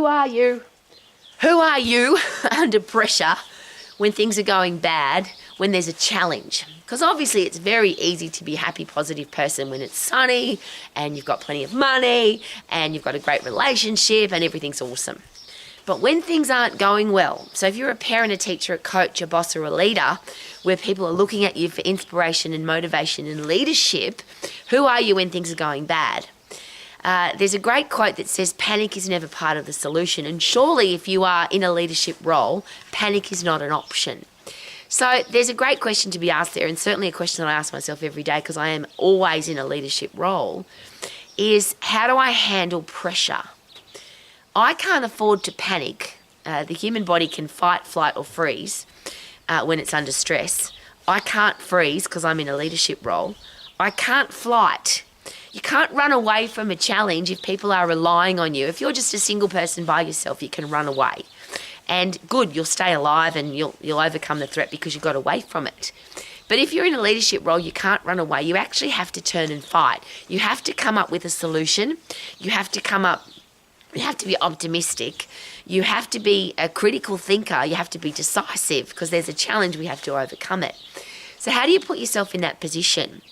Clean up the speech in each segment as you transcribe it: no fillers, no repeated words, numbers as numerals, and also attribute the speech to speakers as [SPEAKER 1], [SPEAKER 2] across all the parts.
[SPEAKER 1] are you? Who are you under pressure when things are going bad, when there's a challenge? Because obviously it's very easy to be a happy, positive person when it's sunny and you've got plenty of money and you've got a great relationship and everything's awesome. But when things aren't going well, so if you're a parent, a teacher, a coach, a boss or a leader, where people are looking at you for inspiration and motivation and leadership, who are you when things are going bad? There's a great quote that says, panic is never part of the solution. And surely if you are in a leadership role, panic is not an option. So there's a great question to be asked there, and certainly a question that I ask myself every day because I am always in a leadership role, is how do I handle pressure? I can't afford to panic. The human body can fight, flight or freeze when it's under stress. I can't freeze because I'm in a leadership role. I can't flight. You can't run away from a challenge if people are relying on you. If you're just a single person by yourself, you can run away. And good, you'll stay alive and you'll overcome the threat because you got away from it. But if you're in a leadership role, you can't run away. You actually have to turn and fight. You have to come up with a solution. You have to be optimistic. You have to be a critical thinker. You have to be decisive because there's a challenge, we have to overcome it. So how do you put yourself in that position?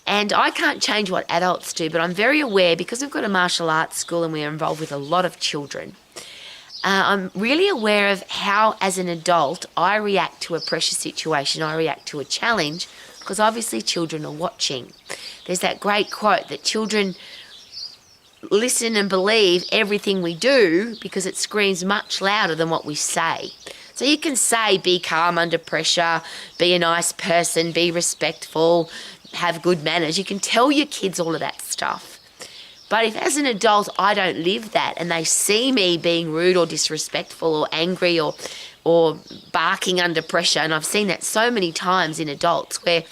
[SPEAKER 1] And I can't change what adults do, but I'm very aware because we've got a martial arts school and we're involved with a lot of children. I'm really aware of how, as an adult, I react to a pressure situation, I react to a challenge, because obviously children are watching. There's that great quote that children listen and believe everything we do because it screams much louder than what we say. So you can say, be calm under pressure, be a nice person, be respectful, have good manners. You can tell your kids all of that stuff. But if as an adult I don't live that and they see me being rude or disrespectful or angry or barking under pressure, and I've seen that so many times in adults where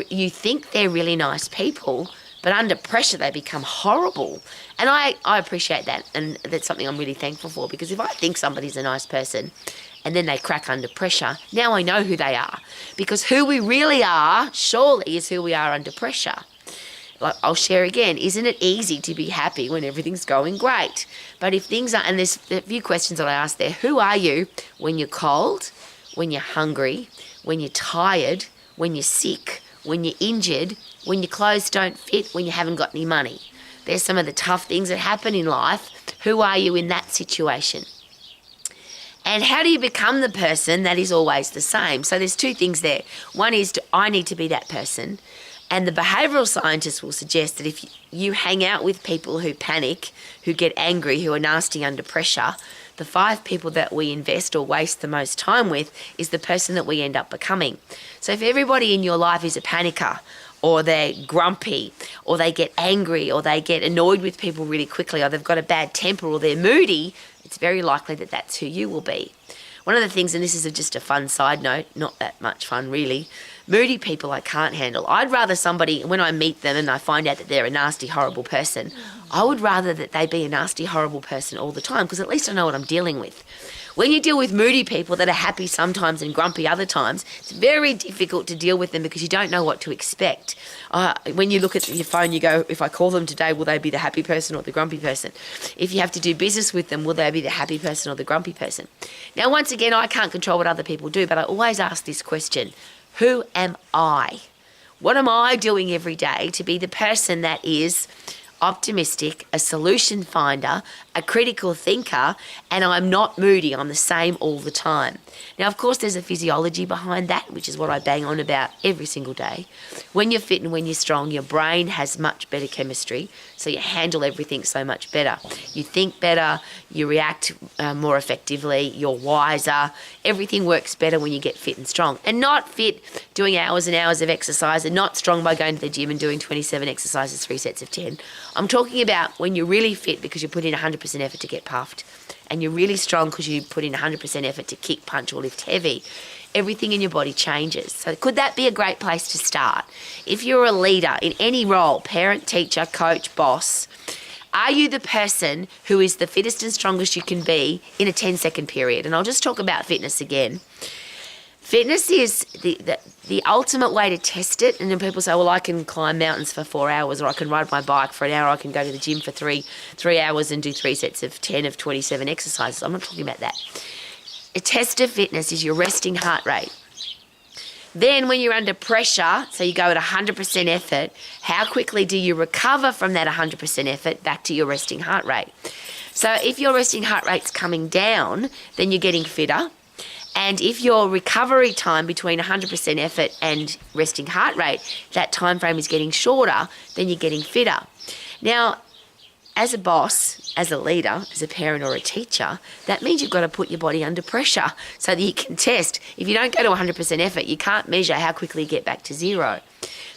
[SPEAKER 1] you think they're really nice people, but under pressure they become horrible. And I appreciate that, and that's something I'm really thankful for, because if I think somebody's a nice person and then they crack under pressure, now I know who they are. Because who we really are, surely, is who we are under pressure. Like I'll share again, isn't it easy to be happy when everything's going great? But if things are, and there's a few questions that I asked there, who are you when you're cold, when you're hungry, when you're tired, when you're sick, when you're injured, when your clothes don't fit, when you haven't got any money? There's some of the tough things that happen in life. Who are you in that situation? And how do you become the person that is always the same? So there's two things there. One is I need to be that person. And the behavioural scientists will suggest that if you hang out with people who panic, who get angry, who are nasty under pressure, the 5 people that we invest or waste the most time with is the person that we end up becoming. So if everybody in your life is a panicker, or they're grumpy, or they get angry, or they get annoyed with people really quickly, or they've got a bad temper, or they're moody, it's very likely that that's who you will be. One of the things, and this is just a fun side note, not that much fun really, moody people I can't handle. I'd rather somebody, when I meet them and I find out that they're a nasty, horrible person, I would rather that they be a nasty, horrible person all the time, because at least I know what I'm dealing with. When you deal with moody people that are happy sometimes and grumpy other times, it's very difficult to deal with them because you don't know what to expect. When you look at your phone, you go, if I call them today, will they be the happy person or the grumpy person? If you have to do business with them, will they be the happy person or the grumpy person? Now, once again, I can't control what other people do, but I always ask this question: who am I? What am I doing every day to be the person that is optimistic, a solution finder, a critical thinker, and I'm not moody, I'm the same all the time? Now, of course, there's a physiology behind that, which is what I bang on about every single day. When you're fit and when you're strong, your brain has much better chemistry, so you handle everything so much better. You think better, you react more effectively, you're wiser, everything works better when you get fit and strong. And not fit doing hours and hours of exercise, and not strong by going to the gym and doing 27 exercises, 3 sets of 10. I'm talking about when you're really fit because you put in 100% effort to get puffed, and you're really strong because you put in 100% effort to kick, punch or lift heavy. Everything in your body changes. So could that be a great place to start? If you're a leader in any role, parent, teacher, coach, boss, are you the person who is the fittest and strongest you can be in a 10-second period? And I'll just talk about fitness again. Fitness is the ultimate way to test it. And then people say, well, I can climb mountains for 4 hours, or I can ride my bike for an hour, or I can go to the gym for three hours and do 3 sets of 10 of 27 exercises. I'm not talking about that. A test of fitness is your resting heart rate. Then when you're under pressure, so you go at 100% effort, how quickly do you recover from that 100% effort back to your resting heart rate? So if your resting heart rate's coming down, then you're getting fitter. And if your recovery time between 100% effort and resting heart rate, that time frame is getting shorter, then you're getting fitter. Now, as a boss, as a leader, as a parent or a teacher, that means you've got to put your body under pressure so that you can test. If you don't go to 100% effort, you can't measure how quickly you get back to zero.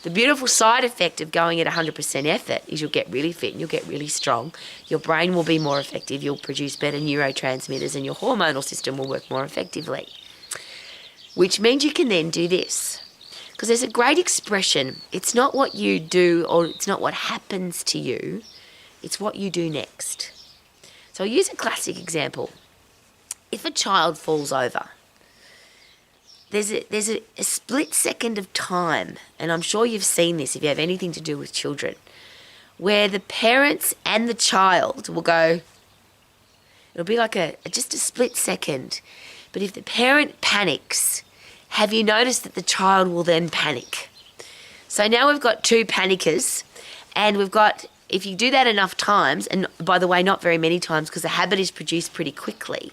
[SPEAKER 1] The beautiful side effect of going at 100% effort is you'll get really fit and you'll get really strong. Your brain will be more effective. You'll produce better neurotransmitters and your hormonal system will work more effectively. Which means you can then do this. Because there's a great expression. It's not what you do or it's not what happens to you. It's what you do next. So I'll use a classic example. If a child falls over, there's a split second of time, and I'm sure you've seen this if you have anything to do with children, where the parents and the child will go, it'll be like just a split second. But if the parent panics, have you noticed that the child will then panic? So now we've got two panickers, and we've got, if you do that enough times, and by the way, not very many times because the habit is produced pretty quickly,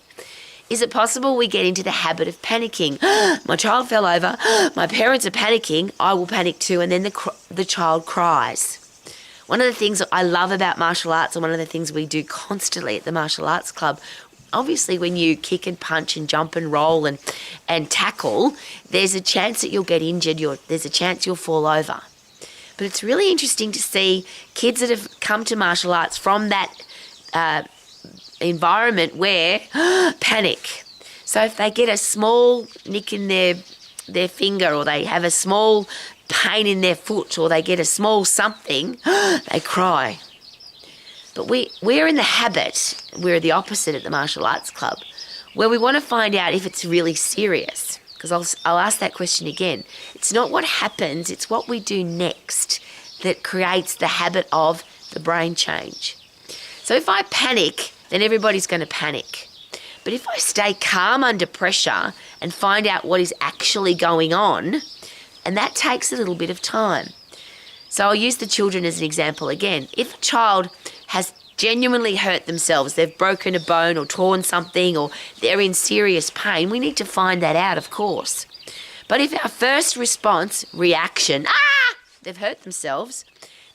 [SPEAKER 1] is it possible we get into the habit of panicking? My child fell over, my parents are panicking, I will panic too, and then the child cries. One of the things that I love about martial arts, and one of the things we do constantly at the Martial Arts Club, obviously when you kick and punch and jump and roll and tackle, there's a chance that you'll get injured, there's a chance you'll fall over. But it's really interesting to see kids that have come to martial arts from that environment where panic. So if they get a small nick in their finger, or they have a small pain in their foot, or they get a small something, they cry. But we're in the habit, we're the opposite at the Martial Arts Club, where we want to find out if it's really serious. Because I'll ask that question again. It's not what happens, it's what we do next that creates the habit of the brain change. So if I panic, then everybody's going to panic. But if I stay calm under pressure and find out what is actually going on, and that takes a little bit of time. So I'll use the children as an example again. If a child has genuinely hurt themselves, they've broken a bone or torn something, or they're in serious pain, we need to find that out, of course. But if our first reaction, they've hurt themselves,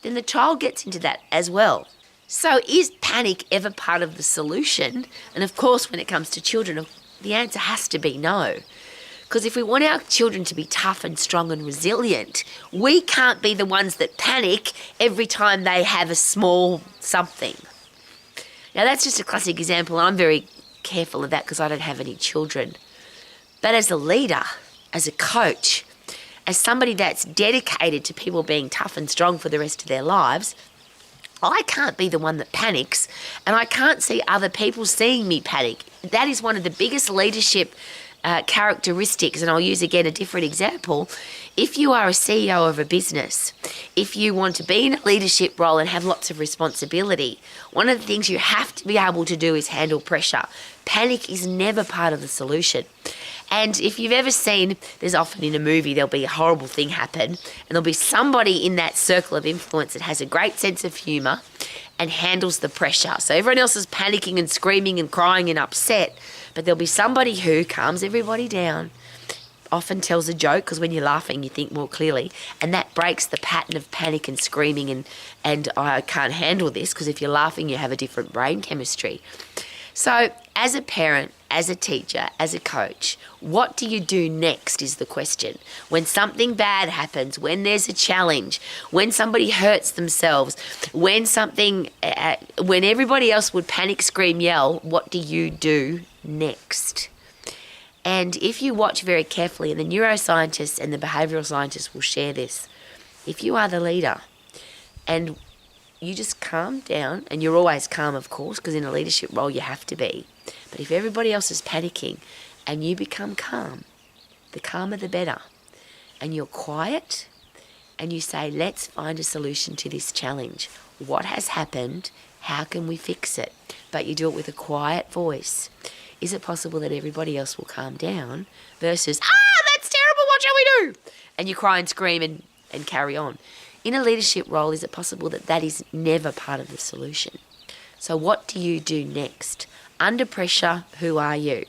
[SPEAKER 1] then the child gets into that as well. So is panic ever part of the solution? And of course, when it comes to children, the answer has to be no. Because if we want our children to be tough and strong and resilient, we can't be the ones that panic every time they have a small something. Now, that's just a classic example, and I'm very careful of that because I don't have any children. But as a leader, as a coach, as somebody that's dedicated to people being tough and strong for the rest of their lives, I can't be the one that panics, and I can't see other people seeing me panic. That is one of the biggest leadership characteristics, and I'll use again a different example. If you are a CEO of a business, if you want to be in a leadership role and have lots of responsibility, one of the things you have to be able to do is handle pressure. Panic is never part of the solution. And if you've ever seen, there's often in a movie, there'll be a horrible thing happen, and there'll be somebody in that circle of influence that has a great sense of humour and handles the pressure. So everyone else is panicking and screaming and crying and upset, but there'll be somebody who calms everybody down, often tells a joke, because when you're laughing you think more clearly, and that breaks the pattern of panic and screaming and I can't handle this, because if you're laughing you have a different brain chemistry. So as a parent, as a teacher, as a coach, what do you do next is the question. When something bad happens, when there's a challenge, when somebody hurts themselves, when everybody else would panic, scream, yell, what do you do next? And if you watch very carefully, and the neuroscientists and the behavioural scientists will share this, if you are the leader and you just calm down, and you're always calm, of course, because in a leadership role you have to be. But if everybody else is panicking and you become calm the calmer the better. And you're quiet and you say, let's find a solution to this challenge. What has happened? How can we fix it? But you do it with a quiet voice. Is it possible that everybody else will calm down versus, that's terrible, what shall we do? And you cry and scream and carry on. In a leadership role, is it possible that that is never part of the solution? So what do you do next? Under pressure, who are you?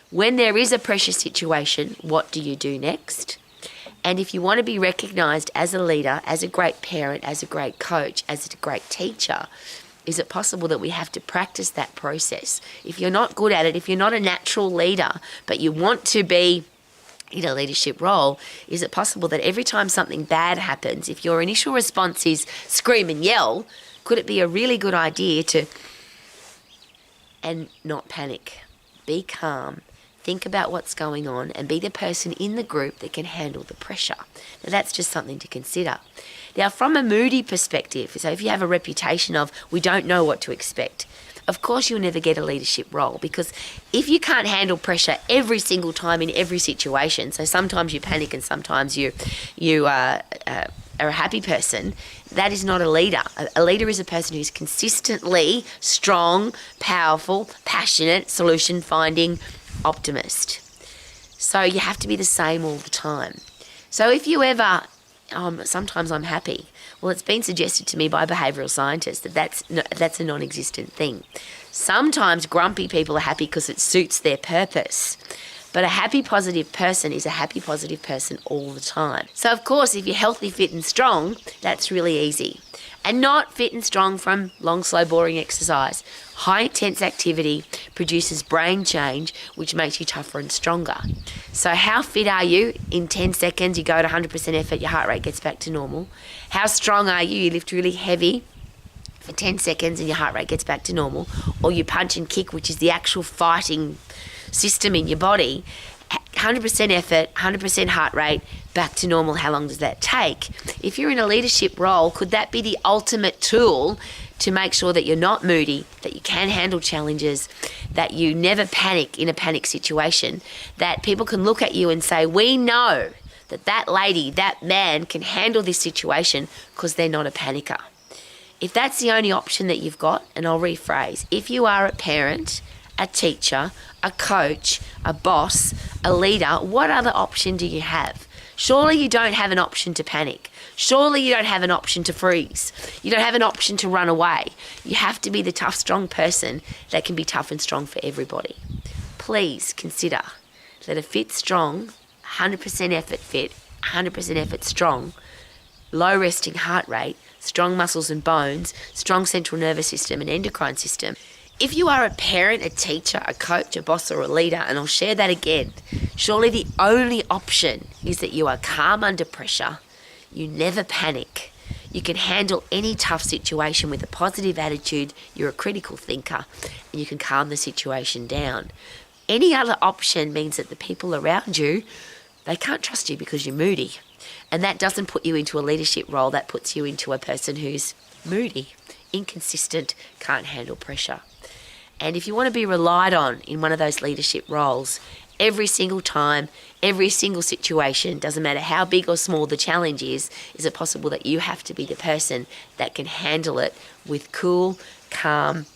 [SPEAKER 1] When there is a pressure situation, what do you do next? And if you want to be recognised as a leader, as a great parent, as a great coach, as a great teacher, is it possible that we have to practice that process? If you're not good at it, if you're not a natural leader, but you want to be in a leadership role, is it possible that every time something bad happens, if your initial response is scream and yell, could it be a really good idea to and not panic, be calm, think about what's going on, and be the person in the group that can handle the pressure? Now, that's just something to consider. Now, from a Moody perspective, so if you have a reputation of we don't know what to expect, of course you'll never get a leadership role, because if you can't handle pressure every single time in every situation, so sometimes you panic and sometimes you are a happy person, that is not a leader. A leader is a person who's consistently strong, powerful, passionate, solution-finding, optimist. So you have to be the same all the time. So if you ever, sometimes I'm happy, well, it's been suggested to me by behavioural scientists that that's a non-existent thing. Sometimes grumpy people are happy because it suits their purpose. But a happy, positive person is a happy, positive person all the time. So, of course, if you're healthy, fit and strong, that's really easy. And not fit and strong from long, slow, boring exercise. High intense activity produces brain change, which makes you tougher and stronger. So how fit are you? In 10 seconds, you go to 100% effort, your heart rate gets back to normal. How strong are you? You lift really heavy for 10 seconds and your heart rate gets back to normal. Or you punch and kick, which is the actual fighting system in your body. 100% effort, 100% heart rate, back to normal. How long does that take? If you're in a leadership role, could that be the ultimate tool to make sure that you're not moody, that you can handle challenges, that you never panic in a panic situation, that people can look at you and say, we know that that lady, that man can handle this situation because they're not a panicker. If that's the only option that you've got, and I'll rephrase, if you are a parent, a teacher, a coach, a boss, a leader, what other option do you have? Surely you don't have an option to panic. Surely you don't have an option to freeze. You don't have an option to run away. You have to be the tough, strong person that can be tough and strong for everybody. Please consider that a fit, strong, 100% effort fit, 100% effort strong, low resting heart rate, strong muscles and bones, strong central nervous system and endocrine system. If you are a parent, a teacher, a coach, a boss or a leader, and I'll share that again, surely the only option is that you are calm under pressure, you never panic, you can handle any tough situation with a positive attitude, you're a critical thinker, and you can calm the situation down. Any other option means that the people around you, they can't trust you because you're moody. And that doesn't put you into a leadership role, that puts you into a person who's moody, inconsistent, can't handle pressure. And if you want to be relied on in one of those leadership roles, every single time, every single situation, doesn't matter how big or small the challenge is it possible that you have to be the person that can handle it with cool, calm,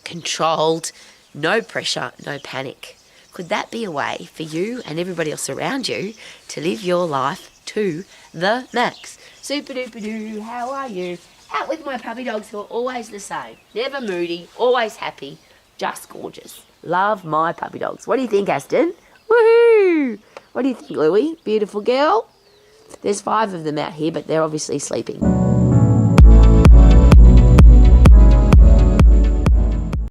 [SPEAKER 1] controlled, no pressure, no panic? Could that be a way for you and everybody else around you to live your life to the max? Super duper doo, how are you? Out with my puppy dogs who are always the same. Never moody, always happy, just gorgeous. Love my puppy dogs. What do you think, Aston? Woohoo! What do you think, Louie? Beautiful girl? There's 5 of them out here, but they're obviously sleeping.